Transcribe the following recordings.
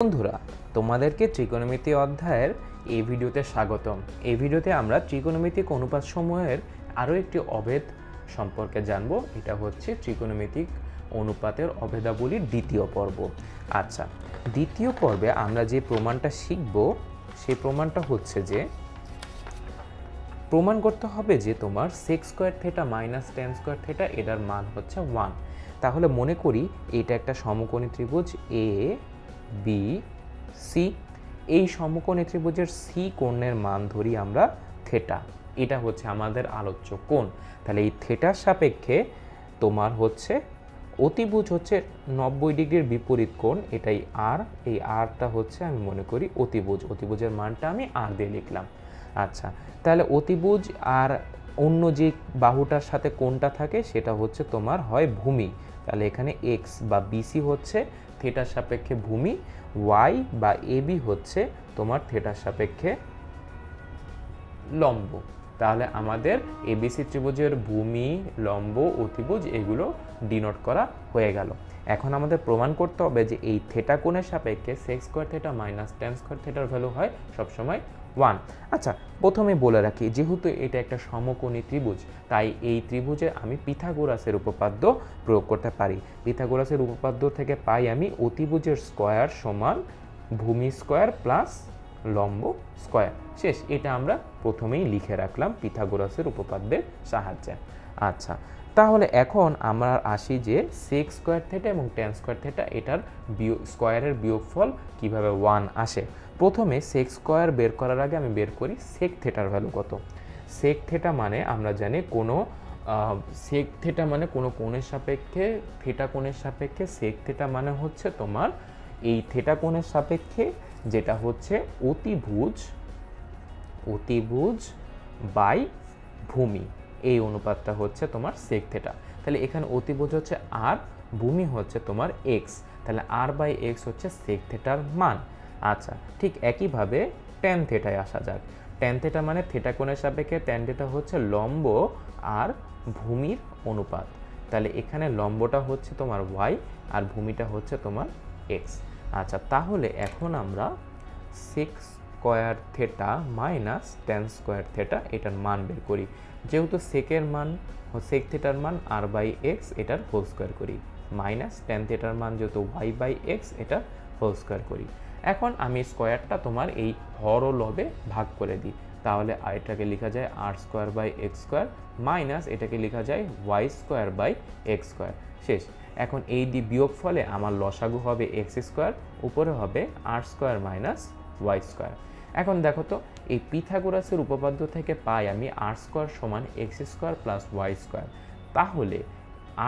বন্ধুরা, তোমাদেরকে ত্রিকোণমিতি অধ্যায়ের এই ভিডিওতে স্বাগতম। এই ভিডিওতে আমরা ত্রিকোণমিতিক অনুপাতসমূহের আরও একটি অভেদ সম্পর্কে জানব। এটা হচ্ছে ত্রিকোণমিতিক অনুপাতের অভেদাবলীর দ্বিতীয় পর্ব। আচ্ছা, দ্বিতীয় পর্বে আমরা যে প্রমাণটা শিখব সেই প্রমাণটা হচ্ছে যে প্রমাণ করতে হবে যে তোমার sec square theta minus tan square theta এটার মান হচ্ছে 1। তাহলে মনে করি এটা একটা সমকোণী ত্রিভুজ এ বি সি। এই সমকোণী ত্রিভুজের সি কোণের মান ধরি আমরা থিটা। এটা হচ্ছে আমাদের আলোচ্য কোণ। তাহলে এই থিটার সাপেক্ষে তোমার হচ্ছে অতিভুজ হচ্ছে 90 ডিগ্রির বিপরীত কোণ, এটাই আর। এই আরটা হচ্ছে আমি মনে করি অতিভুজ। অতিভুজের মানটা আমি আর দিয়ে লিখলাম। আচ্ছা, তাহলে অতিভুজ আর অন্য যে বাহুটার সাথে কোণটা থাকে সেটা হচ্ছে তোমার হয় ভূমি। তাহলে এখানে এক্স বা বিসি হচ্ছে থিটার সাপেক্ষে ভূমি, ওয়াই বা এবি হচ্ছে তোমার থিটার সাপেক্ষে লম্ব। তাহলে আমাদের এবিসি ত্রিভুজের ভূমি, লম্ব, অতিভুজ এগুলো ডিনোট করা হয়ে গেল। এখন আমাদের প্রমাণ করতে হবে যে এই থিটা কোণের সাপেক্ষে sec square theta minus tan square থিটার ভ্যালু হয় সবসময় 1। আচ্ছা, প্রথমে বলে রাখি যেহেতু এটা একটা সমকোণী ত্রিভুজ, তাই এই ত্রিভুজে আমি পিথাগোরাসের উপপাদ্য প্রয়োগ করতে পারি। পিথাগোরাসের উপপাদ্য থেকে পাই আমি অতিভুজের স্কয়ার সমান ভূমি স্কয়ার প্লাস লম্ব স্কয়ার। শেষ। এটা আমরা প্রথমেই লিখে রাখলাম পিথাগোরাসের উপপাদ্যের সাহায্যে। আচ্ছা, তাহলে এখন আমরা আসি যে sec স্কয়ার থিটা এবং tan স্কয়ার থিটা এটার স্কয়ারের বিয়োগফল কিভাবে 1 আসে। প্রথমে sec স্কয়ার বের করার আগে আমি বের করি sec থিটার ভ্যালু কত। sec থিটা মানে আমরা জানি কোনো sec থিটা মানে কোনো কোণের সাপেক্ষে থিটা কোণের সাপেক্ষে sec থিটা মানে হচ্ছে তোমার এই থিটা কোণের সাপেক্ষে যেটা হচ্ছে অতিভুজ বাই ভূমি, এই অনুপাতটা হচ্ছে তোমার sec থিটা। তাহলে এখানে অতিভুজ হচ্ছে আর, ভূমি হচ্ছে তোমার এক্স। তাহলে আর বাই এক্স হচ্ছে sec থিটার মান। আচ্ছা, ঠিক একইভাবে tan থিটায় আসা যাক। tan থিটা মানে থিটা কোণের সাপেক্ষে tan থিটা হচ্ছে লম্ব আর ভূমির অনুপাত। তাহলে এখানে লম্বটা হচ্ছে তোমার y আর ভূমিটা হচ্ছে তোমার x। আচ্ছা, তাহলে এখন আমরা sec square theta minus tan square theta এটার মান বের করি। যেহেতু sec থিটার মান r বাই এক্স এটার হোল স্কয়ার করি, মাইনাস tan থিটার মান যেহেতু y বাই এক্স এটা হোল স্কয়ার করি। এখন আমি স্কয়ারটা তোমার এই হর ও লবে ভাগ করে দিই। তাহলে এটাকে লেখা যায় r square by X square minus এটাকে লেখা যায় y square by X square. শেষ। এখন এই বিয়োগ ফলে আমার লসাগু হবে এক্স স্কয়ার, উপরে হবে r square minus Y square. এখন দেখো তো এই পিথাগোরাসের উপপাদ্য থেকে পাই আমি r স্কয়ার সমান X square plus Y square. তাহলে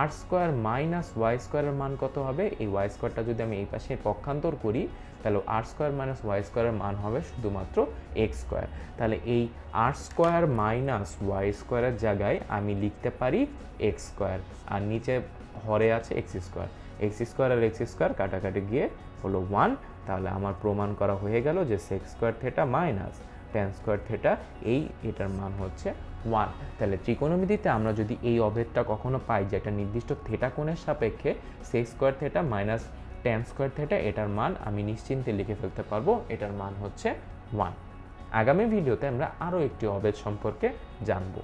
r স্কয়ার মাইনাস ওয়াই স্কয়ারের মান কত হবে? এই ওয়াই স্কয়ারটা যদি আমি এই পাশে পক্ষান্তর করি তাহলে r স্কয়ার মাইনাস ওয়াই স্কয়ারের মান হবে শুধুমাত্র এক্স স্কয়ার। তাহলে এই r স্কয়ার মাইনাস ওয়াই স্কয়ারের জায়গায় আমি লিখতে পারি এক্স স্কয়ার, আর নিচে হরে আছে এক্স স্কয়ার। এক্স স্কয়ার আর এক্স স্কয়ার কাটাকাটি গিয়ে হলো 1। তাহলে আমার প্রমাণ করা হয়ে গেল যে sec square theta minus tan square theta এটার মান হচ্ছে 1। তাহলে ত্রিকোণমিতিতে আমরা যদি এই অভেদটা কখনো পাই যে একটা নির্দিষ্ট থিটা কোণের সাপেক্ষে sec square theta minus tan square theta এটার মান আমি নিশ্চিন্তে লিখে ফেলতে পারবো, এটার মান হচ্ছে 1। আগামী ভিডিওতে আমরা আরও একটি অভেদ সম্পর্কে জানবো।